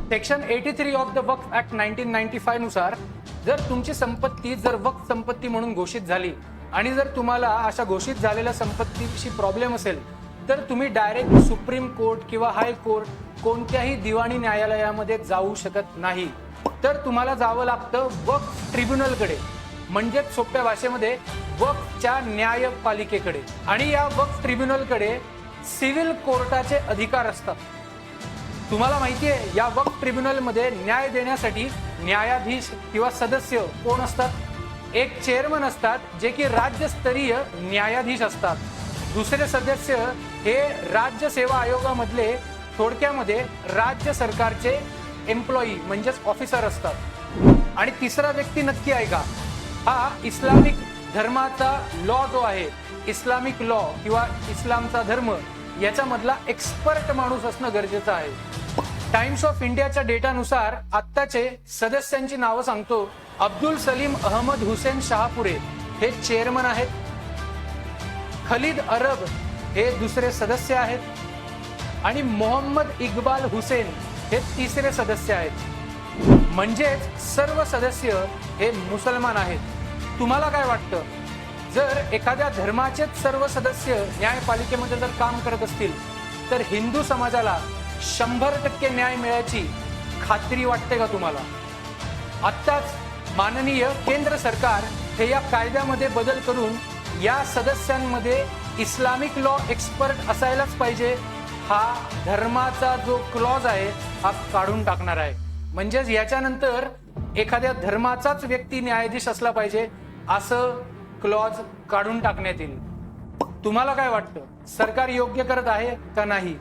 Section 83 of the Waqf act 1995 नुसार जर तुमची संपत्ती जर वक्फ संपत्ती म्हणून घोषित झाली आणि जर तुम्हाला अशा घोषित झालेल्या संपत्तीशी प्रॉब्लेम असेल तर तुम्ही डायरेक्ट सुप्रीम कोर्ट किंवा हाय कोर्ट कोणत्याही दिवाणी न्यायालयामध्ये जाऊ शकत नाही, तर तुम्हाला जावं लागतं वक्फ ट्रिब्युनलकडे, म्हणजेच सोप्या भाषेमध्ये वक्फच्या न्यायपालिकेकडे. आणि या वक्फ ट्रिब्युनलकडे सिव्हिल कोर्टाचे अधिकार असतात. तुम्हाला माहितीये या वक्फ ट्रिब्युनलमध्ये न्याय देण्यासाठी न्यायाधीश किंवा सदस्य कोण असतात? एक चेअरमन असतात जे की राज्यस्तरीय न्यायाधीश असतात. दुसरे सदस्य हे राज्य सेवा आयोगामधले थोडक्यामध्ये राज्य सरकारचे एम्प्लॉई म्हणजेच ऑफिसर असतात. आणि तिसरा व्यक्ती नक्की आहे का? हा इस्लामिक धर्माचा लॉ जो आहे, इस्लामिक लॉ किंवा इस्लामचा धर्म याच्यामधला एक्सपर्ट माणूस असणं गरजेचं आहे. टाइम्स ऑफ इंडियाच्या डेटानुसार आत्ताचे सदस्यांची नावं सांगतो. अब्दुल सलीम अहमद हुसेन शहापुरे हे चेअरमन आहेत. खलीद अरब हे दुसरे सदस्य आहेत आणि मोहम्मद इक्बाल हुसेन हे तिसरे सदस्य आहेत. म्हणजेच सर्व सदस्य हे मुसलमान आहेत. तुम्हाला काय वाटतं, जर एखाद्या धर्माचेच सर्व सदस्य न्यायपालिकेमध्ये जर काम करत असतील तर हिंदू समाजाला 100% न्याय मिळायची खात्री वाटते का तुम्हाला? आत्ताच माननीय केंद्र सरकार हे या कायद्यामध्ये बदल करून या सदस्यांमध्ये इस्लामिक लॉ एक्सपर्ट असायलाच पाहिजे हा धर्माचा जो क्लॉज आहे हा काढून टाकणार आहे. म्हणजेच याच्यानंतर एखाद्या धर्माचाच व्यक्ती न्यायाधीश असला पाहिजे असं क्लॉज काढून टाकण्यात येईल. तुम्हाला काय वाटतं, सरकार योग्य करत आहे का नाही?